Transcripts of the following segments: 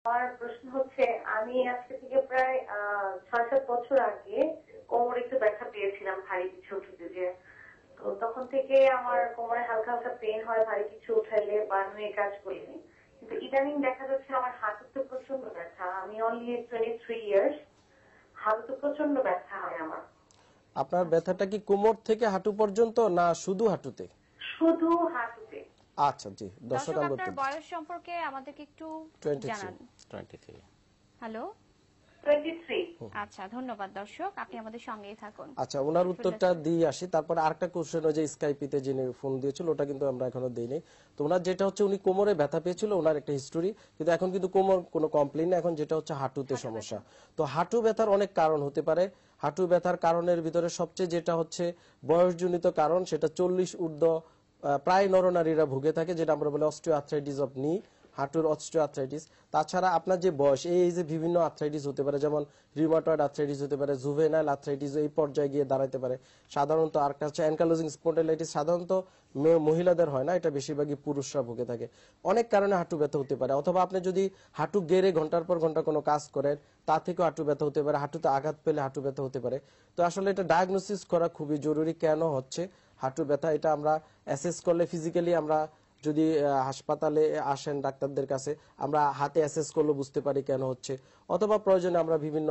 আমার প্রশ্ন হচ্ছে, আমি আজকে থেকে প্রায় ৬-৭ বছর আগে কোমরে একটু ব্যথা পেয়েছিলাম ভারী কিছু উঠতে যে। তো তখন থেকে আমার কোমরে হালকা হালকা পেন হয় ভারী কিছু উঠাইলে বা নুয়ে কাজ করলে। কিন্তু ইদানিং দেখা যাচ্ছে আমার হাঁটুতে প্রচন্ড ব্যথা। আমি অনলি 23 ইয়ার্স, হাঁটুতে প্রচন্ড ব্যথা হয় আমার। আপনার ব্যথাটা কি কোমর থেকে হাঁটু পর্যন্ত না শুধু হাঁটুতে? শুধু হাঁটুতে। আচ্ছা জি, দর্শক আপনার বয়স সম্পর্কে আমাদেরকে একটু জানান। 23। হ্যালো, 23। আচ্ছা ধন্যবাদ দর্শক, আপনি আমাদের সঙ্গেই থাকুন। আচ্ছা, ওনার উত্তরটা দিয়ে আসি, তারপরে আরেকটা কোশ্চেন ওই যে স্কাইপিতে যিনি ফোন দিয়েছিল ওটা কিন্তু আমরা এখনো দেইনি। তো ওনার যেটা হচ্ছে উনি কোমরে ব্যথা পেয়েছিল, ওনার একটা হিস্টোরি, কিন্তু এখন কিন্তু কোমর কোনো কমপ্লেইন না, এখন যেটা হচ্ছে হাঁটুতে সমস্যা। তো হাঁটু ব্যথার অনেক কারণ হতে পারে। হাঁটু ব্যথার কারণের ভিতরে সবচেয়ে যেটা হচ্ছে বয়সজনিত কারণ, সেটা 40 ঊর্ধ্ব প্রায় নরনারীরা ভুগে থাকে, যেটা আমরা বলি অস্টিও আর্থ্রাইটিস অফ নি, হাঁটুর অস্টিও আর্থ্রাইটিস। তাছাড়া আপনার যে বয়স, এই যে বিভিন্ন আর্থ্রাইটিস হতে পারে, যেমন রিউমাটয়েড আর্থ্রাইটিস হতে পারে, জুভেনাইল আর্থ্রাইটিস এই পর্যায়ে গিয়ে দাঁড়াতে পারে সাধারণত। আর কাছে অ্যানকালোজিং স্পন্ডিলাইটিস সাধারণত মহিলাদের হয় না, এটা বেশিরভাগই পুরুষরা ভুগে থাকে। অনেক কারণে হাঁটু ব্যথা হতে পারে, অথবা আপনি যদি হাঁটু গেড়ে ঘন্টার পর ঘন্টা কোনো কাজ করেন তা থেকেও হাঁটু ব্যথা হতে পারে, হাঁটুতে আঘাত পেলে হাঁটু ব্যথা হতে পারে। তো আসলে এটা ডায়াগনোসিস করা খুবই জরুরি, কেন হচ্ছে হাঁটু ব্যথা এটা আমরা অ্যাসেস করলে ফিজিক্যালি আমরা যদি হাসপাতালে আসেন ডাক্তারদের কাছে, আমরা হাতে অ্যাসেস করলে বুঝতে পারি কেন হচ্ছে, অথবা প্রয়োজনে আমরা বিভিন্ন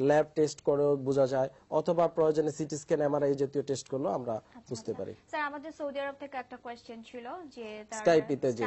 ল্যাব টেস্ট করেও বোঝা যায়, অথবা প্রয়োজনে সিটি স্ক্যান এমআরআই জাতীয় টেস্ট করলেও আমরা বুঝতে পারি। স্যার আমাদের সৌদি আরব থেকে একটা কোয়েশ্চেন ছিল যে স্কাইপিতে যে